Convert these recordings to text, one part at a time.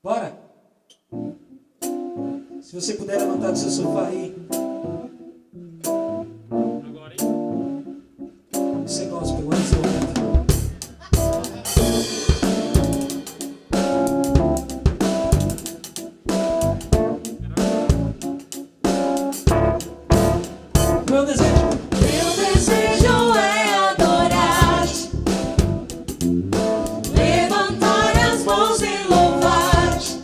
Bora? Se você puder levantar do seu sofá aí. Agora, hein? Você gosta, agora você levanta. Meu desejo é adorar-te, levantar as mãos e louvar-te.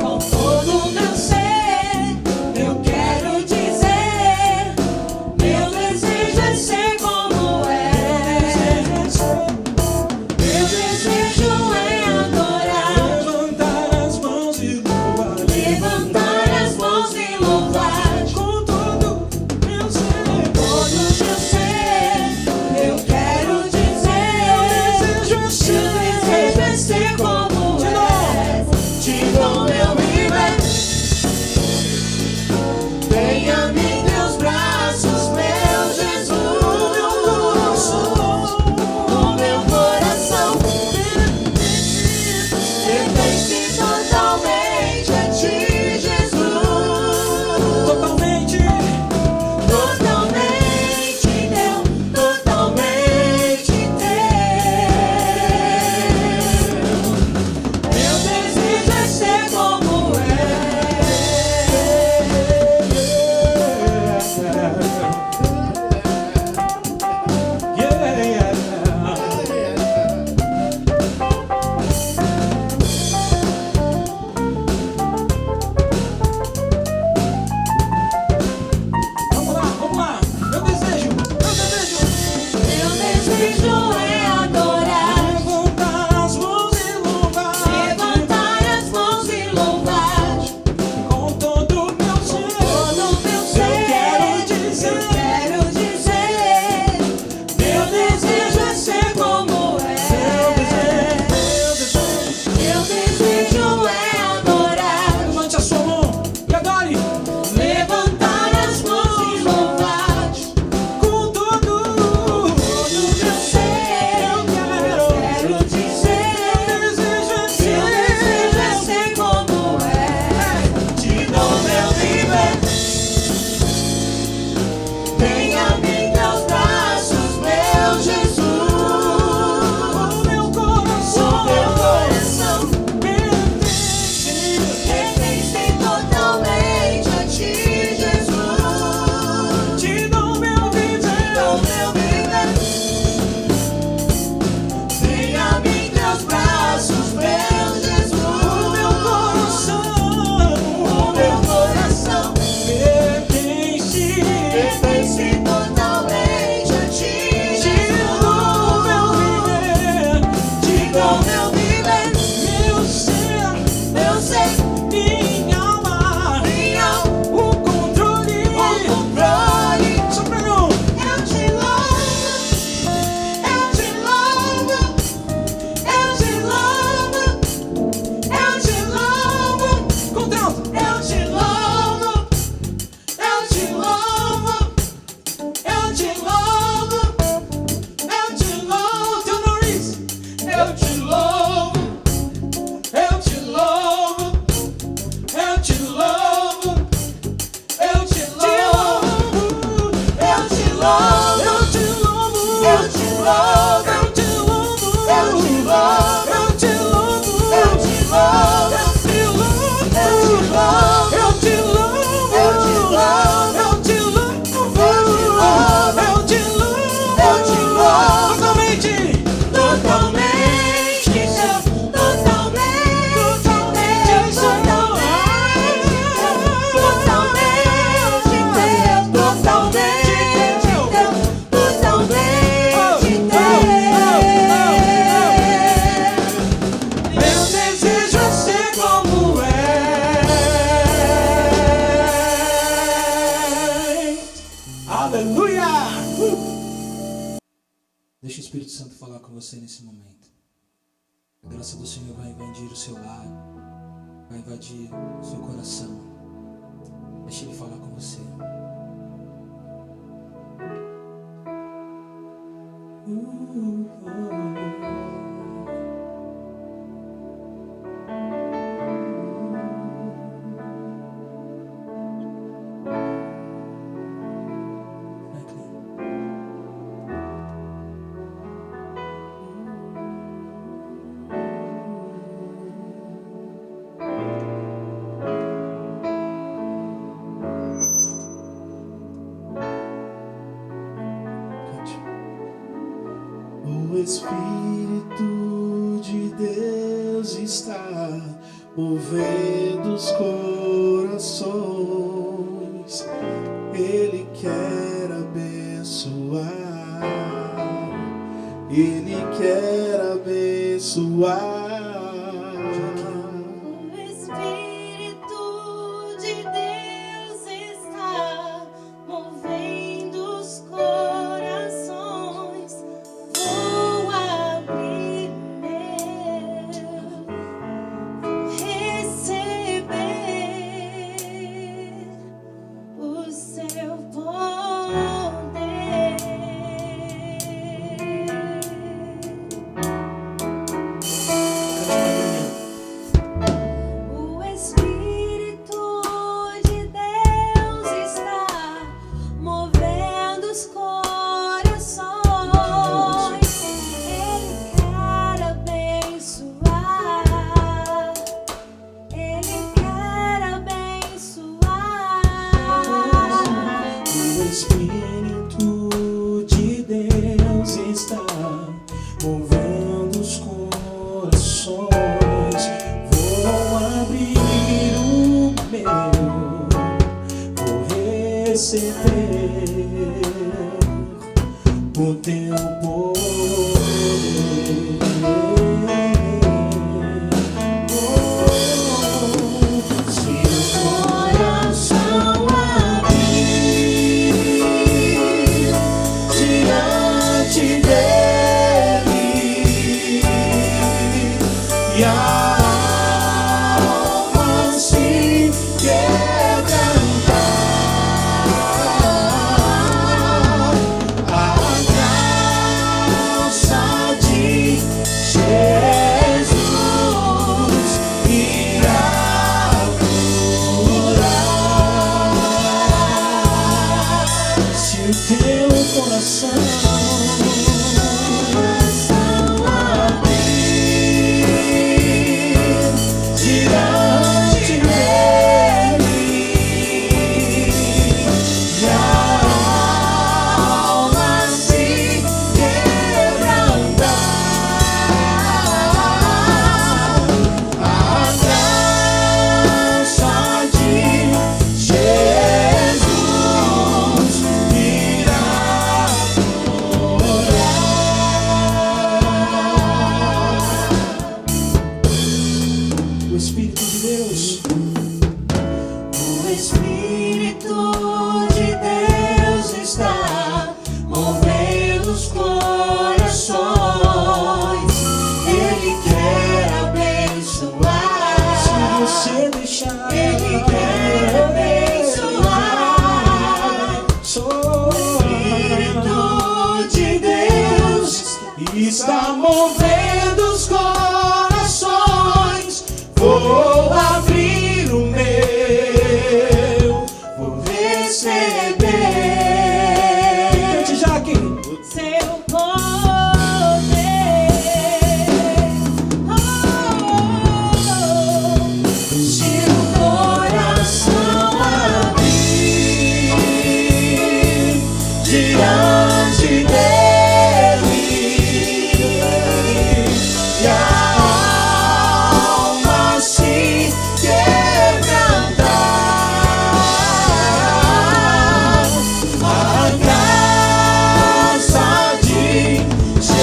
Com todo o meu ser, eu quero dizer: meu desejo é ser como és. Meu desejo é adorar, levantar as mãos e louvar. levantar as mãos e louvar-te. Com todo meu ser, Todo o meu ser, eu quero dizer: meu desejo é ser como és. Te dou meu viver. Vem a mim teus braços, meu Jesus. O meu coração pertence totalmente a ti, Jesus. totalmente. Totalmente teu, totalmente teu. Meu desejo é ser como Vamos lá. Meu desejo. Meu desejo é adorar, Levantar as mãos e louvar. levantar as mãos e louvar. Com todo o meu ser, Todo o meu ser, eu quero dizer: eu quero dizer: meu desejo é ser como és. Meu desejo é adorar, levante a sua mão e adore. levantar as mãos e louvar. Com todo Todo o meu ser, eu quero dizer: meu desejo é meu desejo é ser como és. Te dou meu viver. Vem a mim teus braços, meu Jesus. o meu coração. O meu coração Pertence pertence totalmente a ti, Jesus. te dou meu viver. Dou meu viver. Vem a mim teus braços, meu Jesus. O meu coração O meu coração pertence pertence totalmente a ti, te dou meu Jesus. viver. Te dou meu viver, Meu ser, meu ser, minha alma, minha alma, o controle. o controle. Soprano. Eu te louvo, eu te louvo, eu te louvo, eu te louvo, Contralto. eu te louvo, eu te louvo, eu te louvo, eu te louvo, Teu nariz. eu te louvo, eu te louvo, eu te louvo, eu te louvo, eu te louvo. Eu te louvo. Eu te louvo, Eu te louvo. eu te louvo, Eu te louvo. eu te louvo, Eu te louvo. eu te louvo, Eu te louvo. eu te louvo, Eu te louvo. eu te louvo, Eu te louvo. eu te louvo. Totalmente. Totalmente teu, totalmente teu, totalmente teu, totalmente teu, totalmente teu. Meu desejo é ser como és. Aleluia. Deixa o Espírito Santo falar com você nesse momento. A graça do Senhor vai invadir o seu lar, vai invadir o seu coração. Deixa Ele falar com você. Espírito de Deus está movendo os corações. Ele quer abençoar. Ele quer abençoar. O Espírito de Deus está movendo os corações. Vou abrir vou receber o seu poder. O Espírito de Deus está movendo os corações. Ele quer abençoar. Ele quer abençoar. O Espírito de Deus está movendo os corações. Vou abrir o meu, vou receber o teu poder. Se o coração abrir diante dele e a alma se quebrantar, a graça de Jesus irá curar. Se o teu coração abrir diante dele e a alma se quebrantar, a graça de Jesus irá curar. O Espírito de Deus, O Espírito de Deus está movendo os corações. Ele quer abençoar. se você deixar, Ele quer abençoar. sou O Espírito de Deus está movendo os corações. Vou abrir o meu, vou receber. Cante, Jaque. seu poder. Se o coração abrir diante dele e a alma se quebrantar, a graça de Jesus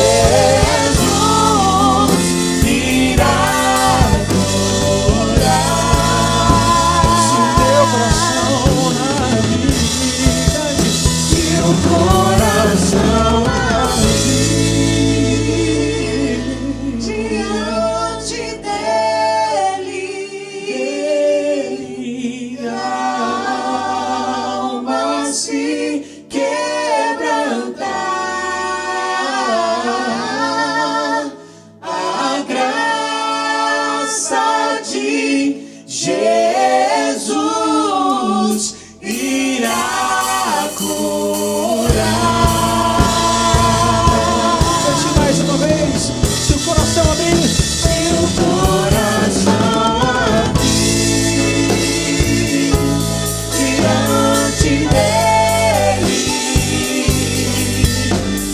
irá curar. Se o teu coração abrir, Se o coração abrir diante dele ele e a alma se quebrantar, a graça de Jesus irá curar. cante mais uma vez. Se o coração abrir, Se o coração abrir diante dele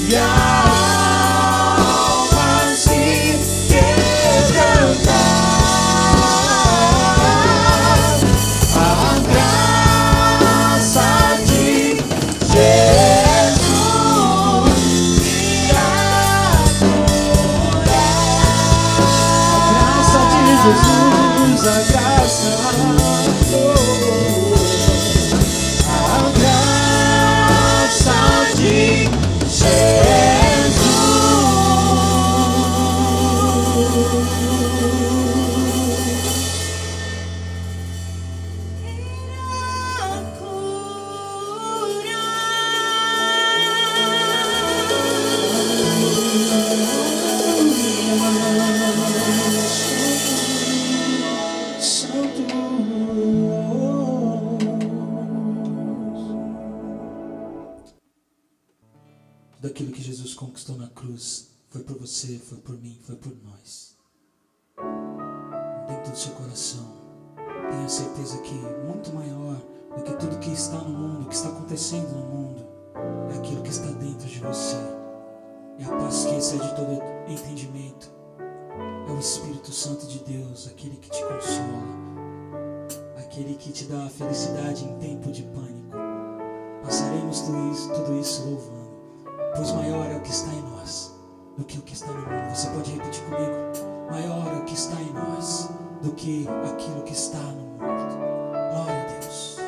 e a a graça, a graça de Jesus. Daquilo que Jesus conquistou na cruz foi por você, foi por mim, foi por nós. Dentro do seu coração, tenha certeza que muito maior do que tudo que está no mundo, que está acontecendo no mundo, é aquilo que está dentro de você. É a paz que excede todo entendimento. É o Espírito Santo de Deus, aquele que te consola, aquele que te dá a felicidade em tempo de pânico. Passaremos tudo isso louvando, pois maior é o que está em nós do que o que está no mundo. Você pode repetir comigo? Maior é o que está em nós do que aquilo que está no mundo. Glória a Deus.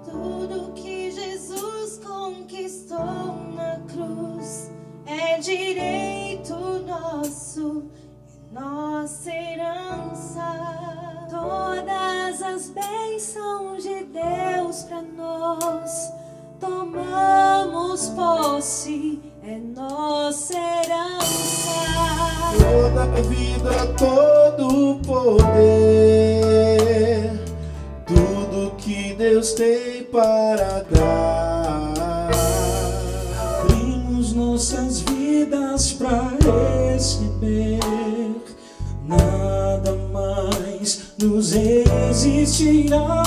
Tudo que Jesus conquistou na cruz é direito nosso, é nossa herança. Todas as bênçãos de Deus pra nós, tomamos posse, é nossa herança. Toda a vida, todo o poder, tudo que Deus tem para dar. Abrimos nossas vidas para receber, nada mais nos resistirá.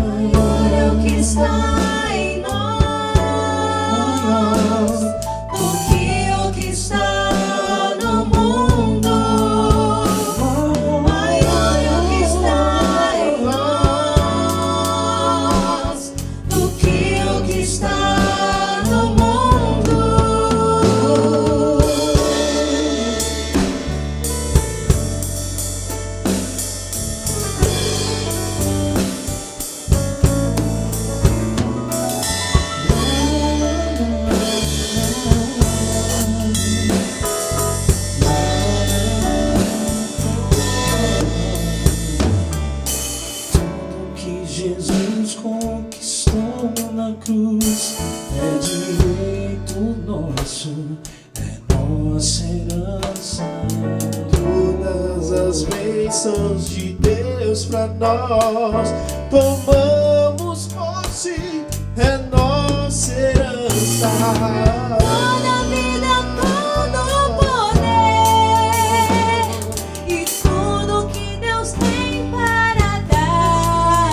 Maior é o que está em nós do que o que está no mundo. Maior é o que está em nós do que o que está no mundo. Tudo que Jesus conquistou na cruz é direito nosso, é nossa herança. Todas as bênçãos de Deus pra nós, tomamos posse, é nossa herança. Toda vida, todo poder e tudo que Deus tem para dar.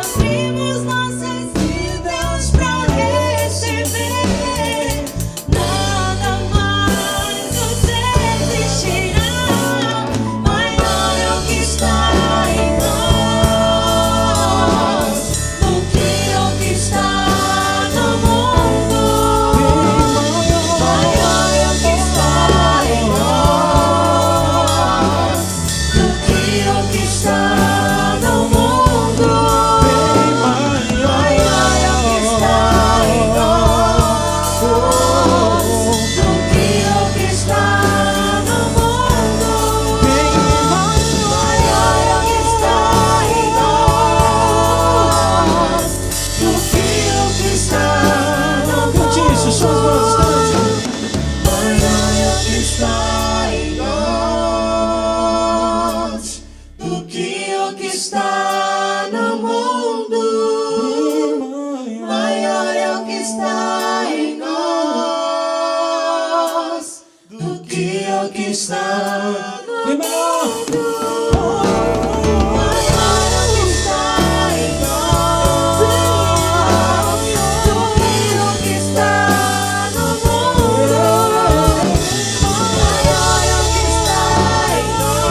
Abrimos nossas vidas para receber, nada mais nos resistirá. Maior é o que está em nós do que o que está no mundo. Maior é o que está em nós do que o que está no mundo. Maior é o que está em nós do que o que está no mundo. Maior é o que está em nós do que o que está no mundo. Cante isso, suas vozes, cante. Maior é o que está em nós do que o que está no mundo. Maior é o que está em nós do que o que está no mundo. Maior é o que está em nós do que o que está no mundo. Maior é o que está em nós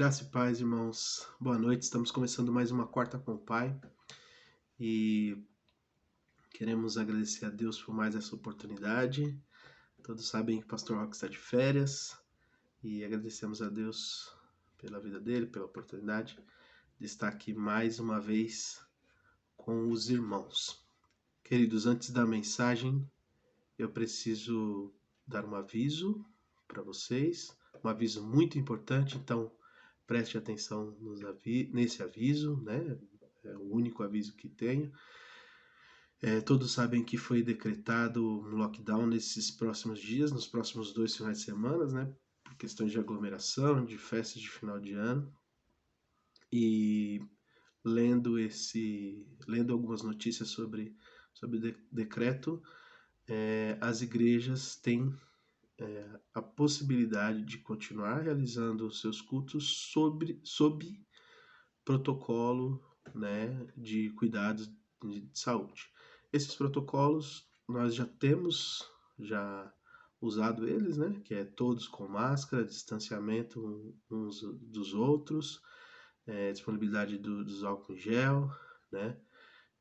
Graça e paz, irmãos. Boa noite. Estamos começando mais uma Quarta com o Pai e queremos agradecer a Deus por mais essa oportunidade. Todos sabem que o Pastor Roque está de férias e agradecemos a Deus pela vida dele, pela oportunidade de estar aqui mais uma vez com os irmãos. Queridos, antes da mensagem, eu preciso dar um aviso para vocês, um aviso muito importante, então preste atenção nesse aviso, né? É o único aviso que tenho. Todos sabem que foi decretado um lockdown nesses próximos dias, nos próximos 2 finais de semana, né? Por questões de aglomeração, de festas de final de ano. E lendo algumas notícias sobre o decreto, as igrejas têm a possibilidade de continuar realizando os seus cultos sob protocolo, né, de cuidados de saúde. Esses protocolos nós já temos usado eles, né, que é todos com máscara, distanciamento uns dos outros, disponibilidade dos álcool em gel, né,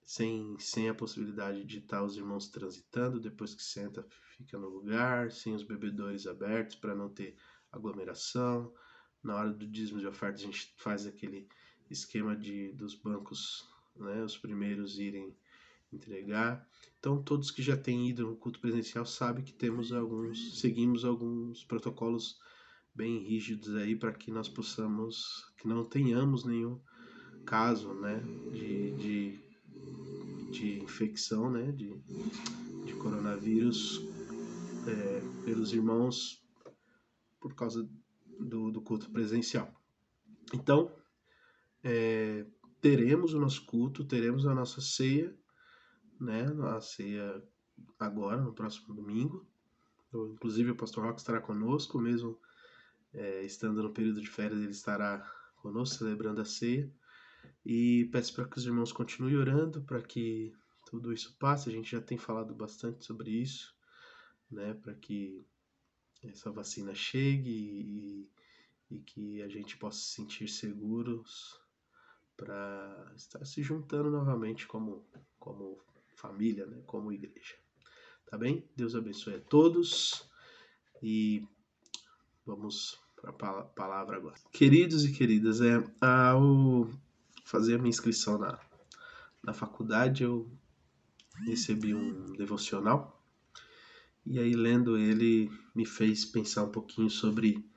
sem a possibilidade de estar os irmãos transitando, depois que senta fica no lugar, sem os bebedouros abertos para não ter aglomeração. Na hora do dízimo de oferta a gente faz aquele esquema dos bancos, né, os primeiros irem entregar. Então todos que já têm ido no culto presencial sabem que seguimos alguns protocolos bem rígidos aí para que nós que não tenhamos nenhum caso, né, de infecção, né, de coronavírus pelos irmãos por causa do culto presencial. Então, teremos o nosso culto, teremos a nossa ceia, né, a ceia agora, no próximo domingo. Inclusive o Pastor Roque estará conosco, mesmo estando no período de férias, ele estará conosco celebrando a ceia. E peço para que os irmãos continuem orando para que tudo isso passe. A gente já tem falado bastante sobre isso, né, para que essa vacina chegue e que a gente possa se sentir seguros para estar se juntando novamente como família, né, como igreja. Tá bem? Deus abençoe a todos e vamos para a palavra agora. Queridos e queridas, ao fazer a minha inscrição na faculdade, eu recebi um devocional e aí lendo ele me fez pensar um pouquinho sobre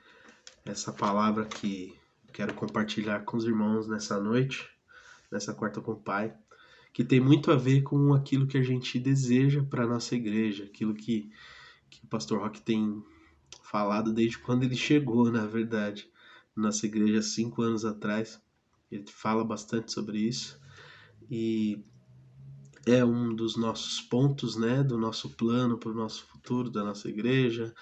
essa palavra que quero compartilhar com os irmãos nessa noite, nessa Quarta com o Pai, que tem muito a ver com aquilo que a gente deseja para a nossa igreja, aquilo que o Pastor Roque tem falado desde quando ele chegou, na verdade, na nossa igreja 5 anos atrás. Ele fala bastante sobre isso e é um dos nossos pontos, né, do nosso plano para o nosso futuro, da nossa igreja.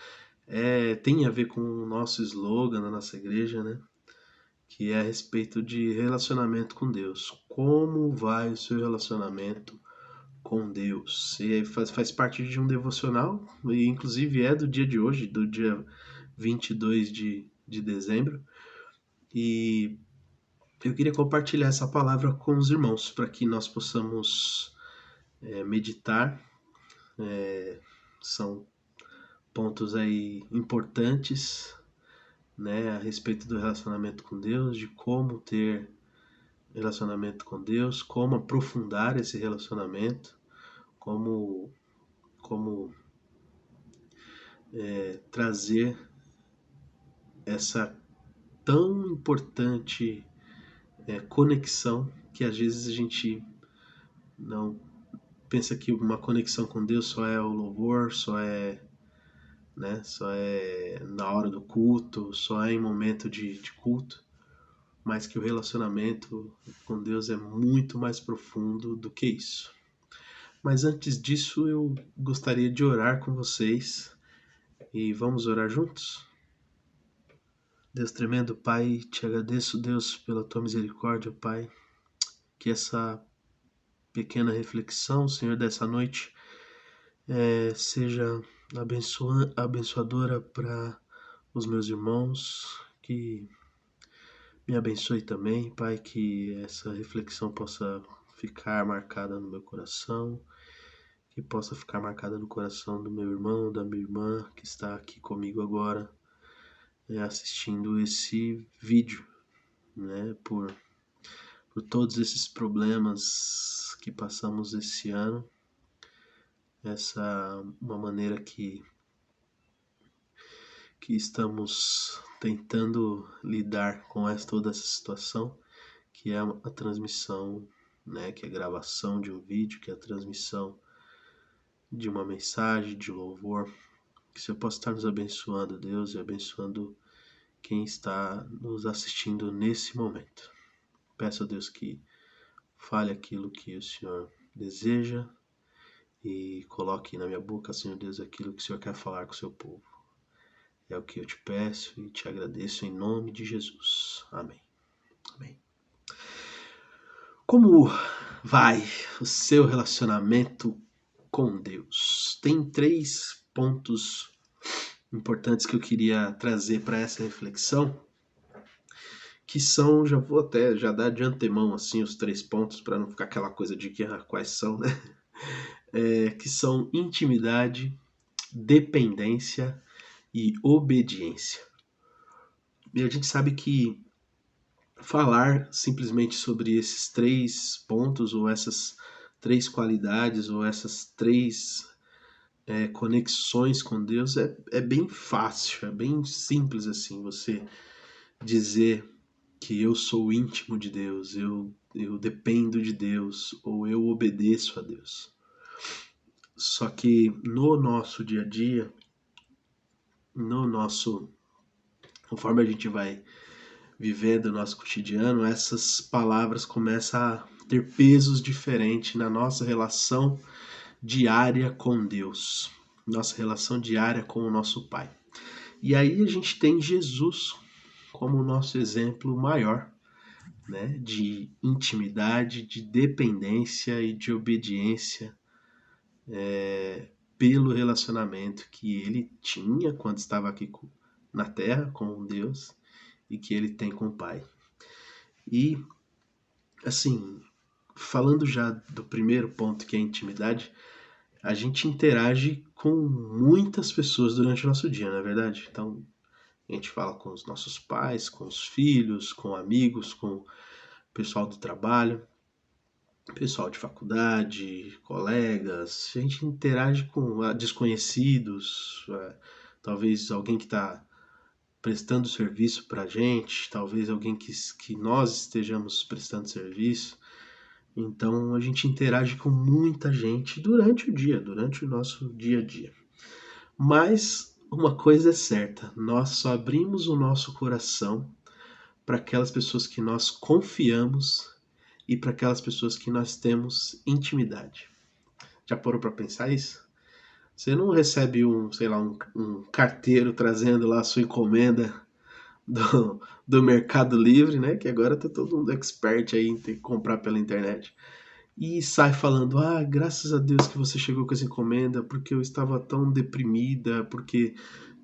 Tem a ver com o nosso slogan da nossa igreja, né, que é a respeito de relacionamento com Deus. Como vai o seu relacionamento com Deus? E faz parte de um devocional, e inclusive é do dia de hoje, do dia 22 de dezembro. E eu queria compartilhar essa palavra com os irmãos, para que nós possamos meditar. São pontos aí importantes, né, a respeito do relacionamento com Deus, de como ter relacionamento com Deus, como aprofundar esse relacionamento, como trazer essa tão importante conexão que às vezes a gente não pensa que uma conexão com Deus só é o louvor, só é na hora do culto, só é em momento de culto, mas que o relacionamento com Deus é muito mais profundo do que isso. Mas antes disso, eu gostaria de orar com vocês e vamos orar juntos? Deus tremendo, Pai, te agradeço, Deus, pela tua misericórdia, Pai, que essa pequena reflexão, Senhor, dessa noite seja abençoadora para os meus irmãos, que Me abençoe também, Pai, que essa reflexão possa ficar marcada no meu coração, que possa ficar marcada no coração do meu irmão, da minha irmã, que está aqui comigo agora, assistindo esse vídeo, né, por todos esses problemas que passamos esse ano, uma maneira que estamos tentando lidar com toda essa situação, que é a transmissão, né, que é a gravação de um vídeo, que é a transmissão de uma mensagem, de louvor, que o Senhor possa estar nos abençoando, Deus, e abençoando quem está nos assistindo nesse momento. Peço a Deus que fale aquilo que o Senhor deseja e coloque na minha boca, Senhor Deus, aquilo que o Senhor quer falar com o seu povo. É o que eu te peço e te agradeço em nome de Jesus. Amém. Amém. Como vai o seu relacionamento com Deus? Tem 3 pontos importantes que eu queria trazer para essa reflexão, que são, já vou até já dar de antemão assim os 3 pontos para não ficar aquela coisa de que quais são, né? Que são intimidade, dependência e obediência. E a gente sabe que falar simplesmente sobre esses 3 pontos, ou essas 3 qualidades, ou essas 3 conexões com Deus é bem fácil, é bem simples assim, você dizer que eu sou íntimo de Deus, eu dependo de Deus, ou eu obedeço a Deus. Só que no nosso dia a dia, conforme a gente vai vivendo o nosso cotidiano, essas palavras começam a ter pesos diferentes na nossa relação diária com Deus, nossa relação diária com o nosso Pai. E aí a gente tem Jesus como o nosso exemplo maior, né, de intimidade, de dependência e de obediência pelo relacionamento que ele tinha quando estava aqui na Terra com Deus e que ele tem com o Pai. E, assim, falando já do primeiro ponto, que é a intimidade, a gente interage com muitas pessoas durante o nosso dia, não é verdade? Então, a gente fala com os nossos pais, com os filhos, com amigos, com o pessoal do trabalho, pessoal de faculdade, colegas. A gente interage com desconhecidos, talvez alguém que está prestando serviço para a gente, talvez alguém que nós estejamos prestando serviço. Então a gente interage com muita gente durante o dia, durante o nosso dia a dia. Mas uma coisa é certa, nós só abrimos o nosso coração para aquelas pessoas que nós confiamos e para aquelas pessoas que nós temos intimidade. Já parou para pensar isso? Você não recebe um carteiro trazendo lá a sua encomenda do Mercado Livre, né? Que agora tá todo mundo expert aí em ter que comprar pela internet. E sai falando, graças a Deus que você chegou com essa encomenda, porque eu estava tão deprimida, porque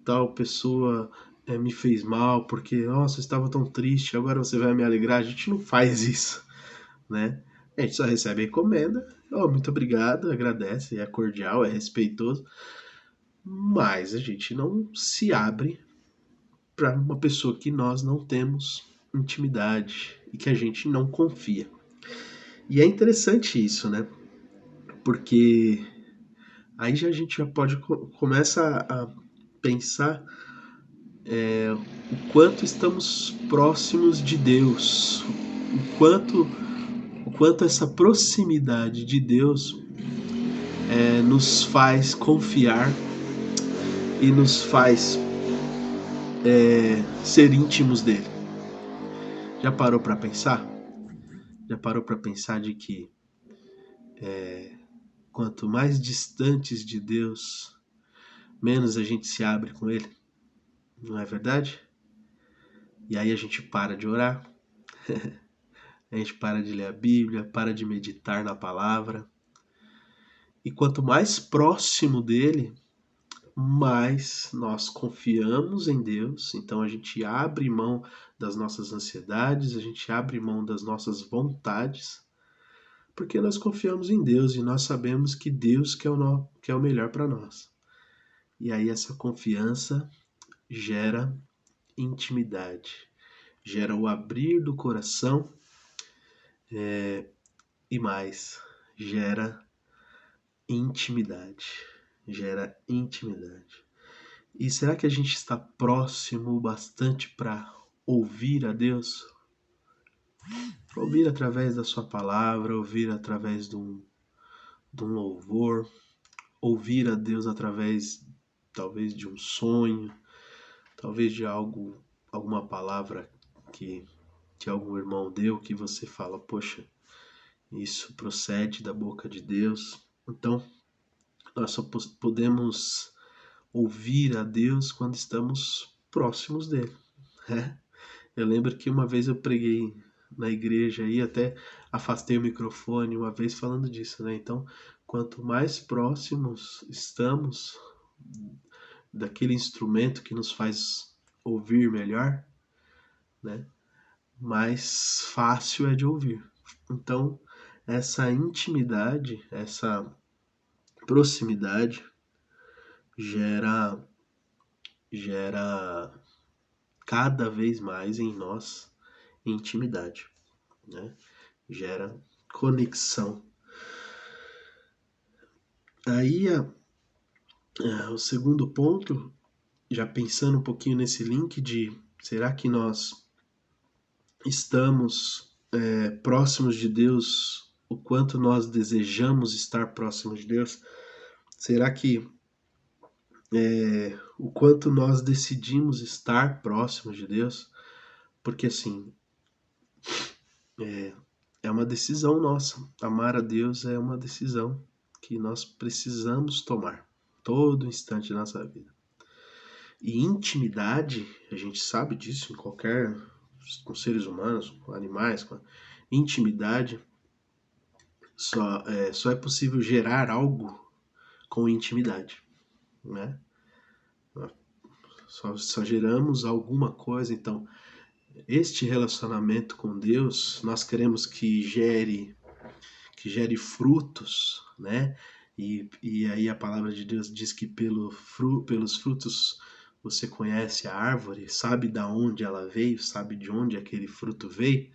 tal pessoa me fez mal, porque, nossa, eu estava tão triste, agora você vai me alegrar. A gente não faz isso, né? A gente só recebe a encomenda, muito obrigado, agradece, é cordial, é respeitoso, mas a gente não se abre para uma pessoa que nós não temos intimidade e que a gente não confia. E é interessante isso, né? Porque aí a gente já pode começar a pensar o quanto estamos próximos de Deus, o quanto essa proximidade de Deus nos faz confiar e nos faz ser íntimos dele. Já parou para pensar? Já parou para pensar de que quanto mais distantes de Deus, menos a gente se abre com ele? Não é verdade? E aí a gente para de orar, a gente para de ler a Bíblia, para de meditar na palavra. E quanto mais próximo dele, mas nós confiamos em Deus, então a gente abre mão das nossas ansiedades, a gente abre mão das nossas vontades, porque nós confiamos em Deus e nós sabemos que Deus quer o melhor para nós. E aí essa confiança gera intimidade, gera o abrir do coração e mais, gera intimidade. E será que a gente está próximo bastante para ouvir a Deus? Ouvir através da sua palavra, ouvir através de um louvor, ouvir a Deus através talvez de um sonho, talvez de alguma palavra que algum irmão deu que você fala, poxa, isso procede da boca de Deus. Então, nós só podemos ouvir a Deus quando estamos próximos dele. Eu lembro que uma vez eu preguei na igreja e até afastei o microfone uma vez falando disso, né? Então, quanto mais próximos estamos daquele instrumento que nos faz ouvir melhor, né? Mais fácil é de ouvir. Então, essa intimidade, essa proximidade gera cada vez mais em nós intimidade, né? Gera conexão. Aí o segundo ponto, já pensando um pouquinho nesse link de será que nós estamos próximos de Deus, o quanto nós desejamos estar próximos de Deus? Será que o quanto nós decidimos estar próximos de Deus? Porque assim, é uma decisão nossa. Amar a Deus é uma decisão que nós precisamos tomar todo instante da nossa vida. E intimidade, a gente sabe disso com seres humanos, com animais, intimidade, só é possível gerar algo com intimidade, né? Só geramos alguma coisa. Então, este relacionamento com Deus, nós queremos que gere frutos, né? E aí a palavra de Deus diz que pelos frutos você conhece a árvore, sabe de onde ela veio, sabe de onde aquele fruto veio.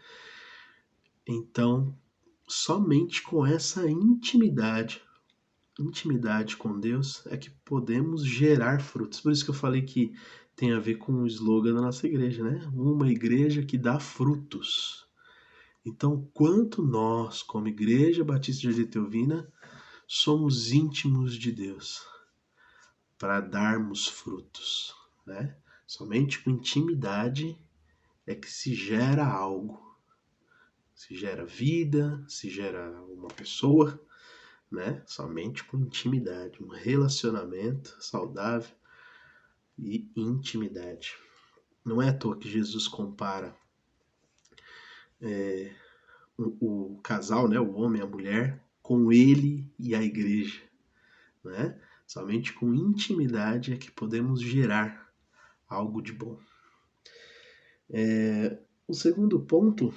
Então, somente com essa intimidade com Deus é que podemos gerar frutos. Por isso que eu falei que tem a ver com o slogan da nossa igreja, né? Uma igreja que dá frutos. Então, quanto nós, como Igreja Batista de Ardetelvina, somos íntimos de Deus para darmos frutos, né? Somente com intimidade é que se gera algo. Se gera vida, se gera uma pessoa, né? Somente com intimidade, um relacionamento saudável e intimidade. Não é à toa que Jesus compara o casal, né? O homem e a mulher, com ele e a igreja, né? Somente com intimidade é que podemos gerar algo de bom. O segundo ponto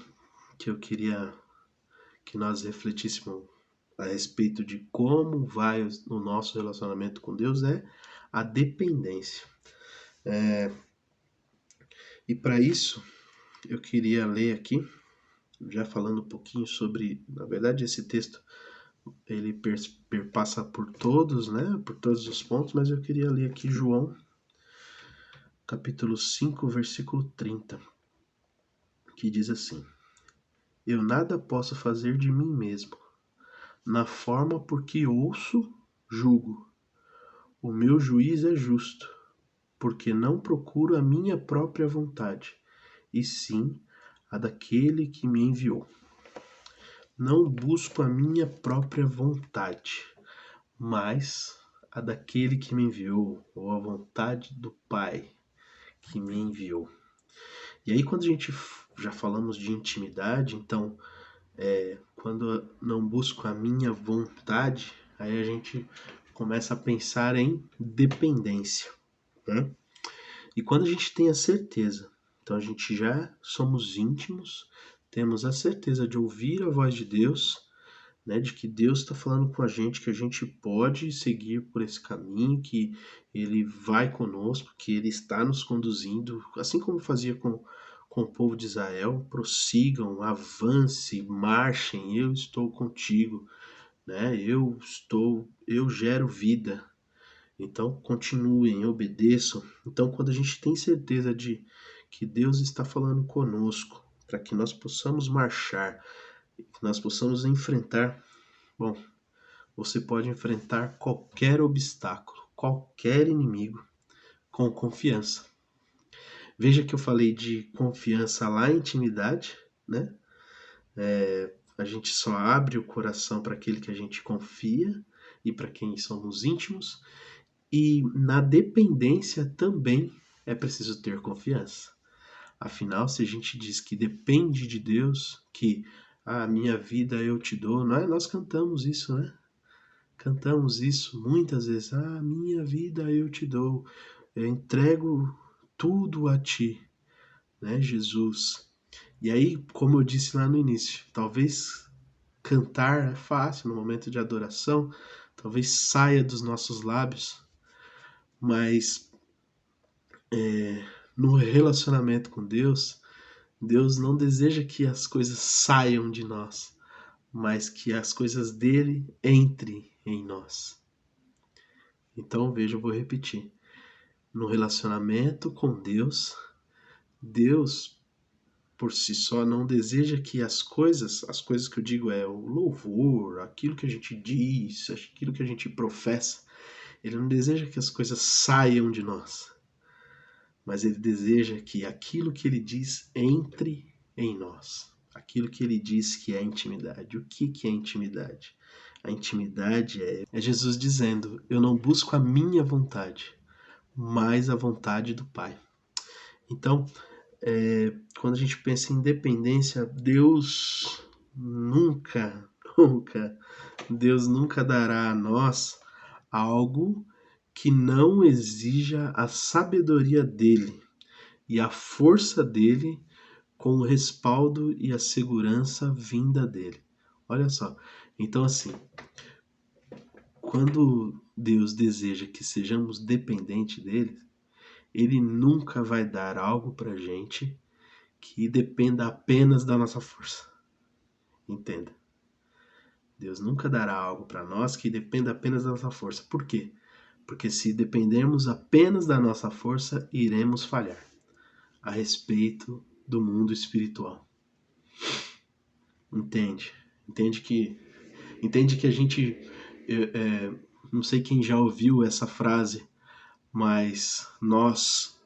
que eu queria que nós refletíssemos a respeito de como vai o nosso relacionamento com Deus é a dependência. E para isso, eu queria ler aqui, já falando um pouquinho sobre, na verdade, esse texto ele perpassa por todos, né? Por todos os pontos, mas eu queria ler aqui João, capítulo 5, versículo 30, que diz assim: Eu nada posso fazer de mim mesmo. Na forma por que ouço, julgo. O meu juiz é justo, porque não procuro a minha própria vontade, e sim a daquele que me enviou. Não busco a minha própria vontade, mas a daquele que me enviou, ou a vontade do Pai que me enviou. E aí quando a gente já falamos de intimidade, então quando eu não busco a minha vontade, aí a gente começa a pensar em dependência, né? E quando a gente tem a certeza, então a gente já somos íntimos, temos a certeza de ouvir a voz de Deus, né, de que Deus está falando com a gente, que a gente pode seguir por esse caminho, que Ele vai conosco, que Ele está nos conduzindo, assim como fazia com o povo de Israel, prossigam, avance, marchem, eu estou contigo, né? Eu gero vida. Então continuem, obedeçam. Então quando a gente tem certeza de que Deus está falando conosco, para que nós possamos marchar, que nós possamos enfrentar, bom, você pode enfrentar qualquer obstáculo, qualquer inimigo com confiança. Veja que eu falei de confiança lá em intimidade, né? A gente só abre o coração para aquele que a gente confia e para quem somos íntimos. E na dependência também é preciso ter confiança. Afinal, se a gente diz que depende de Deus, que a minha vida eu te dou, nós cantamos isso, né? Cantamos isso muitas vezes. Ah, minha vida eu te dou, eu entrego tudo a ti, né, Jesus? E aí, como eu disse lá no início, talvez cantar é fácil no momento de adoração, talvez saia dos nossos lábios, mas no relacionamento com Deus, Deus não deseja que as coisas saiam de nós, mas que as coisas dele entrem em nós. Então, veja, eu vou repetir. No relacionamento com Deus, Deus por si só não deseja que as coisas que eu digo é o louvor, aquilo que a gente diz, aquilo que a gente professa, ele não deseja que as coisas saiam de nós, mas ele deseja que aquilo que ele diz entre em nós. Aquilo que ele diz que é intimidade. O que é intimidade? A intimidade é Jesus dizendo: eu não busco a minha vontade, mas a vontade do Pai. Então, quando a gente pensa em dependência, Deus nunca dará a nós algo que não exija a sabedoria dele e a força dele com o respaldo e a segurança vinda dele. Olha só, então assim, quando Deus deseja que sejamos dependentes dele, ele nunca vai dar algo pra gente que dependa apenas da nossa força. Entenda. Deus nunca dará algo para nós que dependa apenas da nossa força. Por quê? Porque se dependermos apenas da nossa força, iremos falhar a respeito do mundo espiritual. Entende? Entende que a gente... não sei quem já ouviu essa frase, mas nós...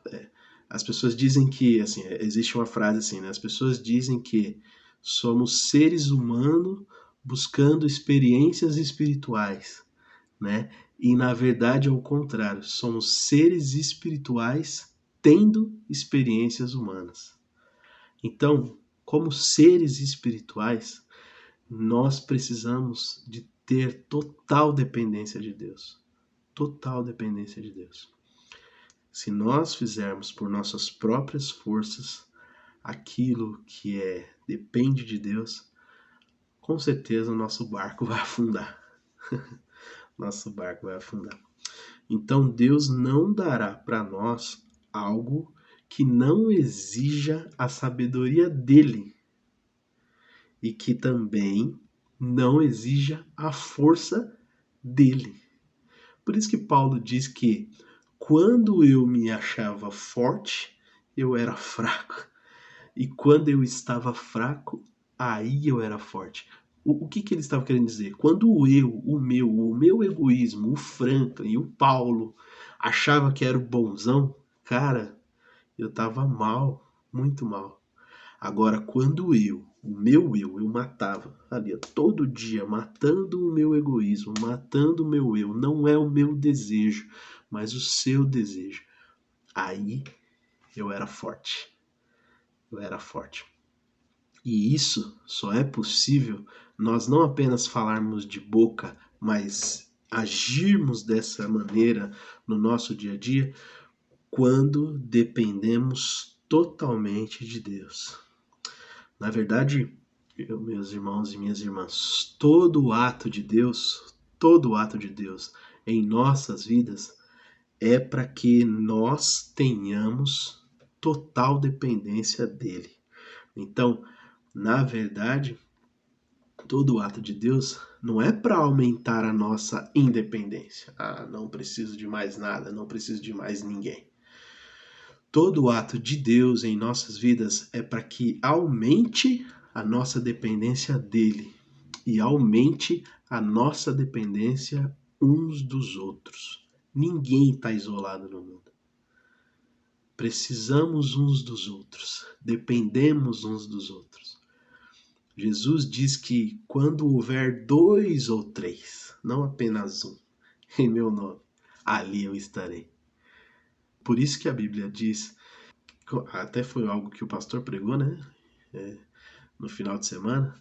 as pessoas dizem que... assim, existe uma frase assim, né? As pessoas dizem que somos seres humanos buscando experiências espirituais, né? E na verdade é o contrário, somos seres espirituais tendo experiências humanas. Então, como seres espirituais, nós precisamos de ter total dependência de Deus. Total dependência de Deus. Se nós fizermos por nossas próprias forças aquilo que depende de Deus, com certeza o nosso barco vai afundar. Nosso barco vai afundar. Então Deus não dará para nós algo que não exija a sabedoria dele e que também não exija a força dele. Por isso que Paulo diz que quando eu me achava forte, eu era fraco. E quando eu estava fraco, aí eu era forte. O que ele estava querendo dizer? Quando o meu egoísmo, o Franklin e o Paulo achava que era o bonzão, cara, eu estava mal, muito mal. Agora, quando o meu eu matava ali, todo dia, matando o meu egoísmo, matando o meu eu, não é o meu desejo, mas o seu desejo. Aí eu era forte. Eu era forte. E isso só é possível nós não apenas falarmos de boca, mas agirmos dessa maneira no nosso dia a dia quando dependemos totalmente de Deus. Na verdade, meus irmãos e minhas irmãs, todo ato de Deus em nossas vidas é para que nós tenhamos total dependência dele. Então, na verdade, todo ato de Deus não é para aumentar a nossa independência. Não preciso de mais nada, não preciso de mais ninguém. Todo ato de Deus em nossas vidas é para que aumente a nossa dependência dele e aumente a nossa dependência uns dos outros. Ninguém está isolado no mundo. Precisamos uns dos outros, dependemos uns dos outros. Jesus diz que quando houver 2 ou 3, não apenas um, em meu nome, ali eu estarei. Por isso que a Bíblia diz, até foi algo que o pastor pregou, né? No final de semana,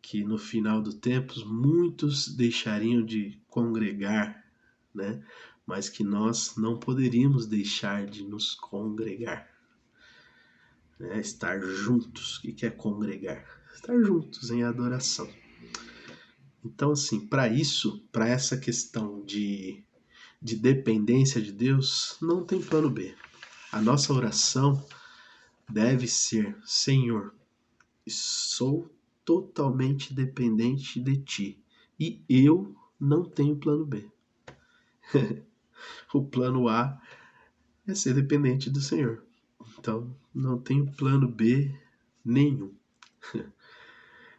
que no final do tempo muitos deixariam de congregar, né? Mas que nós não poderíamos deixar de nos congregar. Né? Estar juntos. O que é congregar? Estar juntos em adoração. Então, assim, para essa questão de dependência de Deus, não tem plano B. A nossa oração deve ser: Senhor, sou totalmente dependente de Ti e eu não tenho plano B. O plano A é ser dependente do Senhor. Então, não tenho plano B nenhum.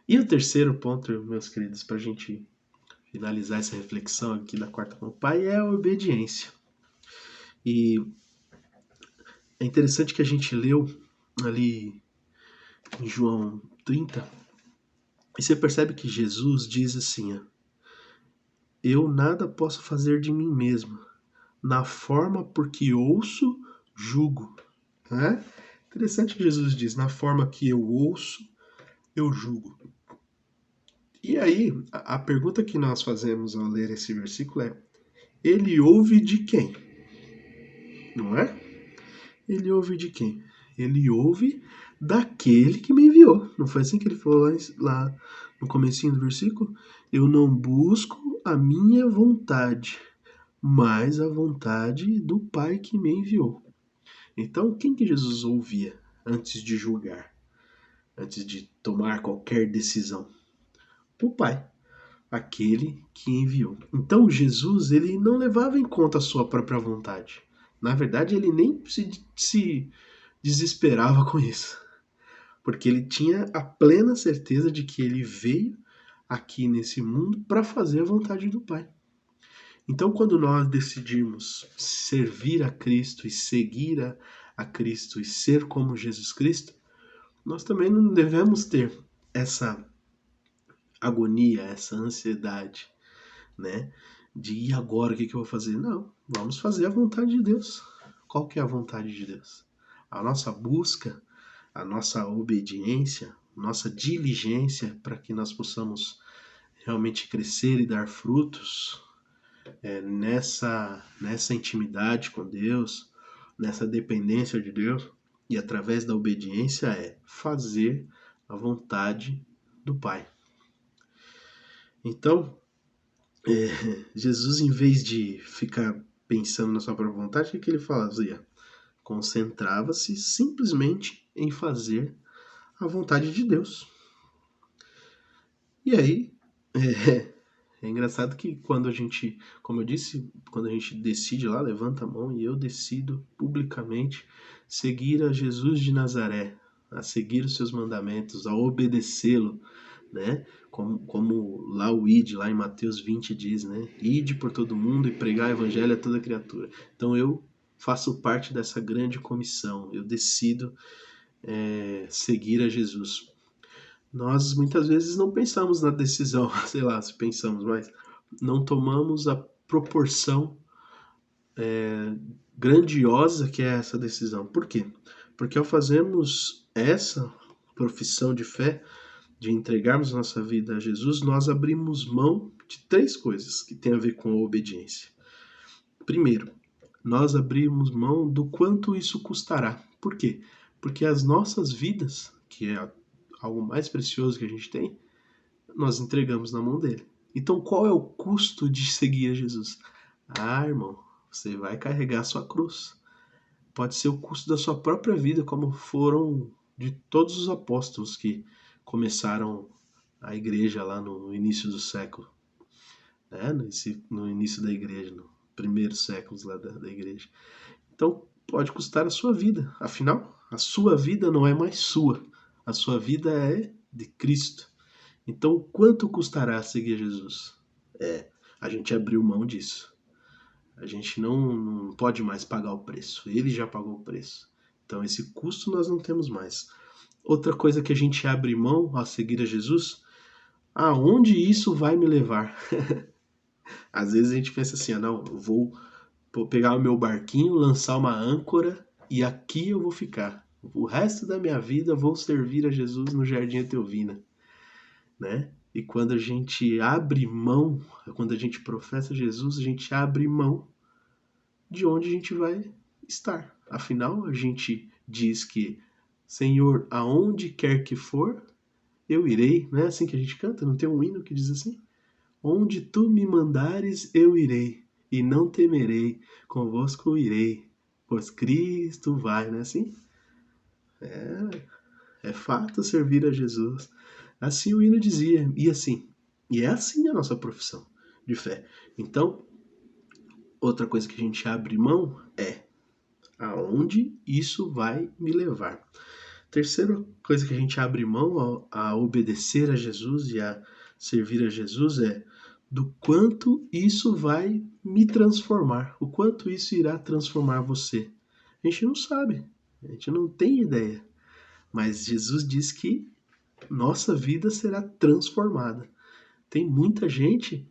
E o terceiro ponto, meus queridos, para a gente finalizar essa reflexão aqui da quarta com o Pai, é a obediência. E é interessante que a gente leu ali em João 30, e você percebe que Jesus diz assim: eu nada posso fazer de mim mesmo, na forma porque ouço, julgo. Interessante que Jesus diz: na forma que eu ouço, eu julgo. E aí, a pergunta que nós fazemos ao ler esse versículo é: ele ouve de quem? Não é? Ele ouve de quem? Ele ouve daquele que me enviou. Não foi assim que ele falou lá no comecinho do versículo? Eu não busco a minha vontade, mas a vontade do Pai que me enviou. Então, quem que Jesus ouvia antes de julgar? Antes de tomar qualquer decisão? O Pai, aquele que enviou. Então, Jesus, ele não levava em conta a sua própria vontade. Na verdade, ele nem se desesperava com isso, porque ele tinha a plena certeza de que ele veio aqui nesse mundo para fazer a vontade do Pai. Então, quando nós decidimos servir a Cristo e seguir a Cristo e ser como Jesus Cristo, nós também não devemos ter essa agonia, essa ansiedade, né? De ir agora, o que eu vou fazer? Não, vamos fazer a vontade de Deus. Qual que é a vontade de Deus? A nossa busca, a nossa obediência, nossa diligência para que nós possamos realmente crescer e dar frutos nessa intimidade com Deus, nessa dependência de Deus, e através da obediência é fazer a vontade do Pai. Então, Jesus, em vez de ficar pensando na sua própria vontade, o que ele fazia? Concentrava-se simplesmente em fazer a vontade de Deus. E aí, é engraçado que quando a gente, como eu disse, quando a gente decide lá, levanta a mão e eu decido publicamente seguir a Jesus de Nazaré, a seguir os seus mandamentos, a obedecê-lo, né? Como lá o ide, lá em Mateus 20 diz, né? Ide por todo mundo e pregar o evangelho a toda criatura. Então eu faço parte dessa grande comissão, eu decido seguir a Jesus. Nós muitas vezes não pensamos na decisão, sei lá se pensamos, mas não tomamos a proporção grandiosa que é essa decisão. Por quê? Porque ao fazermos essa profissão de fé, de entregarmos nossa vida a Jesus, nós abrimos mão de 3 coisas que tem a ver com a obediência. Primeiro, nós abrimos mão do quanto isso custará. Por quê? Porque as nossas vidas, que é algo mais precioso que a gente tem, nós entregamos na mão dele. Então, qual é o custo de seguir a Jesus? Ah, irmão, você vai carregar a sua cruz. Pode ser o custo da sua própria vida, como foram de todos os apóstolos que começaram a igreja lá no início do século, né? No início da igreja, no primeiros séculos lá da igreja. Então, pode custar a sua vida. Afinal, a sua vida não é mais sua. A sua vida é de Cristo. Então, quanto custará seguir Jesus? A gente abriu mão disso. A gente não pode mais pagar o preço. Ele já pagou o preço. Então, esse custo nós não temos mais. Outra coisa que a gente abre mão ao seguir a Jesus, aonde isso vai me levar? Às vezes a gente pensa assim, não, eu vou pegar o meu barquinho, lançar uma âncora e aqui eu vou ficar. O resto da minha vida vou servir a Jesus no Jardim Etelvina, né? E quando a gente abre mão, quando a gente professa Jesus, a gente abre mão de onde a gente vai estar. Afinal, a gente diz que, Senhor, aonde quer que for, eu irei. Não é assim que a gente canta? Não tem um hino que diz assim? Onde tu me mandares, eu irei, e não temerei, convosco irei, pois Cristo vai, não é assim? É fato servir a Jesus. Assim o hino dizia, e é assim a nossa profissão de fé. Então, outra coisa que a gente abre mão é aonde isso vai me levar. Terceira coisa que a gente abre mão a obedecer a Jesus e a servir a Jesus é do quanto isso vai me transformar, o quanto isso irá transformar você. A gente não sabe, a gente não tem ideia, mas Jesus diz que nossa vida será transformada. Tem muita gente,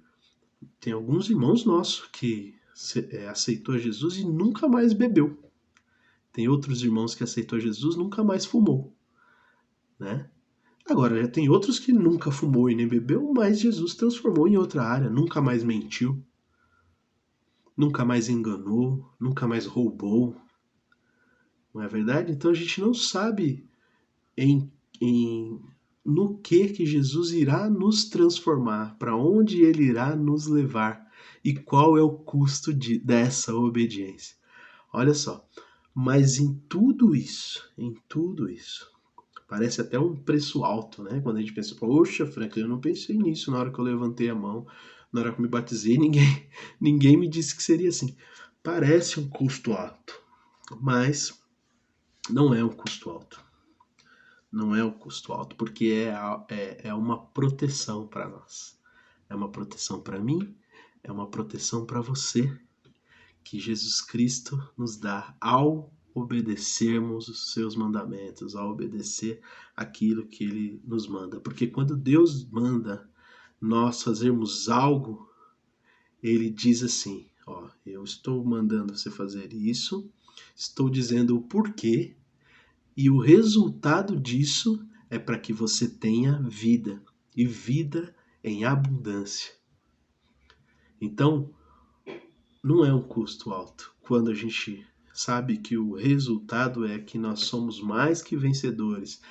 tem alguns irmãos nossos que aceitou Jesus e nunca mais bebeu. Tem outros irmãos que aceitou Jesus e nunca mais fumou, né? Agora, já tem outros que nunca fumou e nem bebeu, mas Jesus transformou em outra área, nunca mais mentiu, nunca mais enganou, nunca mais roubou. Não é verdade? Então a gente não sabe no que Jesus irá nos transformar, para onde ele irá nos levar e qual é o custo dessa obediência. Olha só, mas em tudo isso, parece até um preço alto, né? Quando a gente pensa, poxa, Frank, eu não pensei nisso na hora que eu levantei a mão, na hora que eu me batizei, ninguém me disse que seria assim. Parece um custo alto, mas não é um custo alto. Não é um custo alto, porque é uma proteção para nós. É uma proteção para mim, é uma proteção para você, que Jesus Cristo nos dá ao obedecermos os seus mandamentos, ao obedecer aquilo que ele nos manda. Porque quando Deus manda nós fazermos algo, ele diz assim, eu estou mandando você fazer isso, estou dizendo o porquê, e o resultado disso é para que você tenha vida, e vida em abundância. Então, não é um custo alto quando a gente sabe que o resultado é que nós somos mais que vencedores,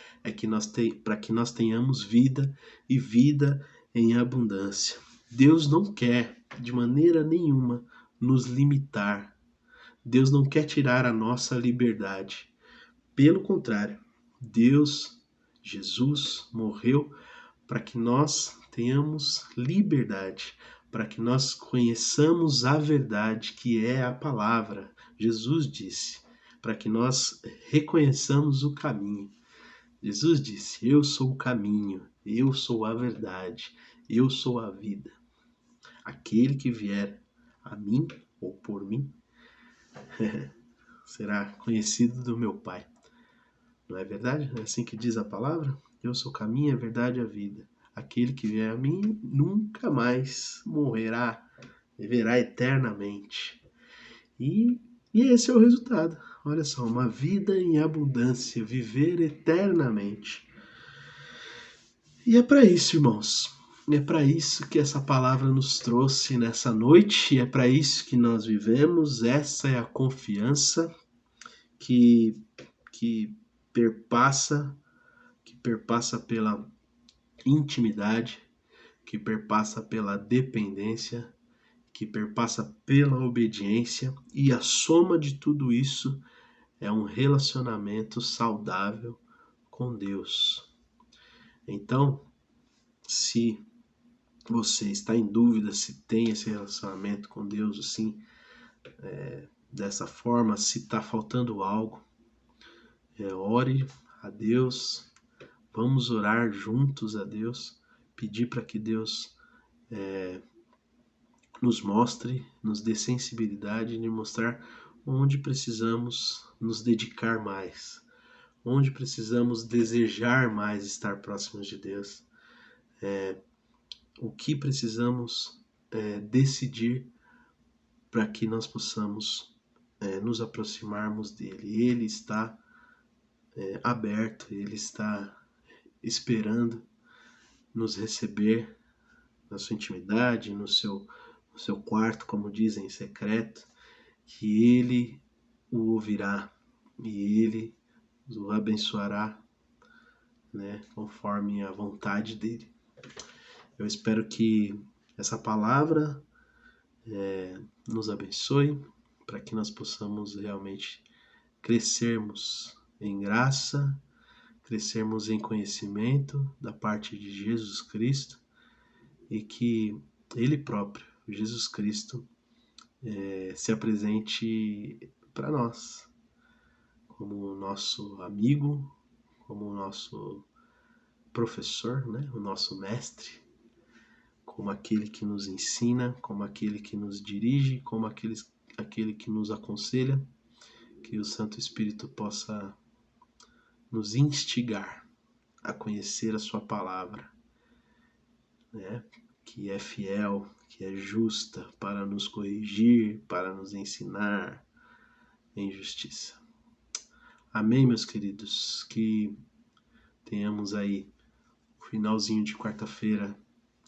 para que nós tenhamos vida e vida em abundância. Deus não quer de maneira nenhuma nos limitar. Deus não quer tirar a nossa liberdade. Pelo contrário, Jesus morreu para que nós tenhamos liberdade, para que nós conheçamos a verdade, que é a palavra. Jesus disse, para que nós reconheçamos o caminho. Jesus disse, eu sou o caminho, eu sou a verdade, eu sou a vida. Aquele que vier a mim ou por mim será conhecido do meu Pai. Não é verdade? É assim que diz a palavra? Eu sou o caminho, a verdade e a vida. Aquele que vier a mim nunca mais morrerá, viverá eternamente. E esse é o resultado. Olha só, uma vida em abundância, viver eternamente. E é para isso, irmãos. é para isso que essa palavra nos trouxe nessa noite, é para isso que nós vivemos. Essa é a confiança que perpassa pela intimidade, que perpassa pela dependência, que perpassa pela obediência, e a soma de tudo isso é um relacionamento saudável com Deus. Então, se você está em dúvida se tem esse relacionamento com Deus assim, dessa forma, se está faltando algo, ore a Deus, vamos orar juntos a Deus, pedir para que Deus nos mostre, nos dê sensibilidade de mostrar onde precisamos nos dedicar mais, onde precisamos desejar mais estar próximos de Deus, o que precisamos decidir para que nós possamos nos aproximarmos dele. Ele está aberto, ele está esperando nos receber na sua intimidade, no seu quarto, como dizem, em secreto, que ele o ouvirá e ele o abençoará, né, conforme a vontade dele. Eu espero que essa palavra nos abençoe, para que nós possamos realmente crescermos em graça, crescermos em conhecimento da parte de Jesus Cristo, e que Ele próprio, Jesus Cristo, se apresente para nós como o nosso amigo, como o nosso professor, né? O nosso mestre, como aquele que nos ensina, como aquele que nos dirige, como aquele que nos aconselha, que o Santo Espírito possa nos instigar a conhecer a sua palavra, né? Que é fiel, que é justa para nos corrigir, para nos ensinar em justiça. Amém, meus queridos? Que tenhamos aí o finalzinho de quarta-feira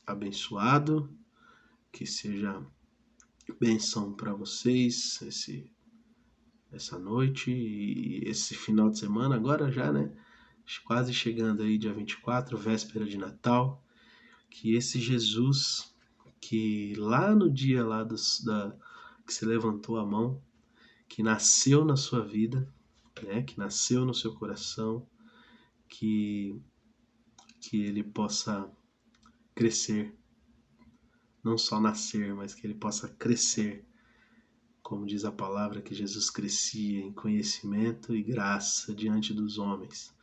abençoado, que seja bênção para vocês essa noite e esse final de semana, agora já, né? Quase chegando aí dia 24, véspera de Natal, que esse Jesus, que lá no dia lá que você levantou a mão, que nasceu na sua vida, né? Que nasceu no seu coração, que ele possa crescer, não só nascer, mas que ele possa crescer, como diz a palavra, que Jesus crescia em conhecimento e graça diante dos homens,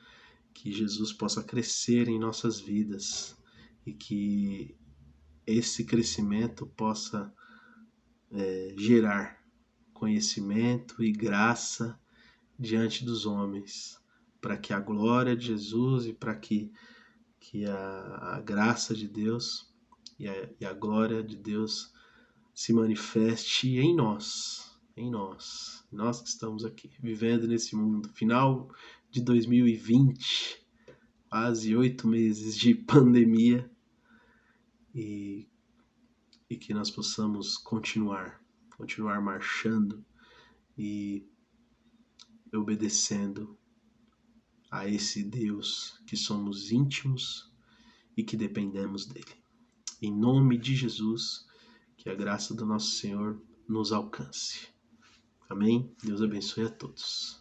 que Jesus possa crescer em nossas vidas e que esse crescimento possa gerar conhecimento e graça diante dos homens, para que a glória de Jesus e para que a graça de Deus e a glória de Deus se manifeste em nós que estamos aqui, vivendo nesse mundo. Final de 2020, quase 8 meses de pandemia, e que nós possamos continuar marchando e obedecendo a esse Deus que somos íntimos e que dependemos dele. Em nome de Jesus, que a graça do nosso Senhor nos alcance. Amém? Deus abençoe a todos.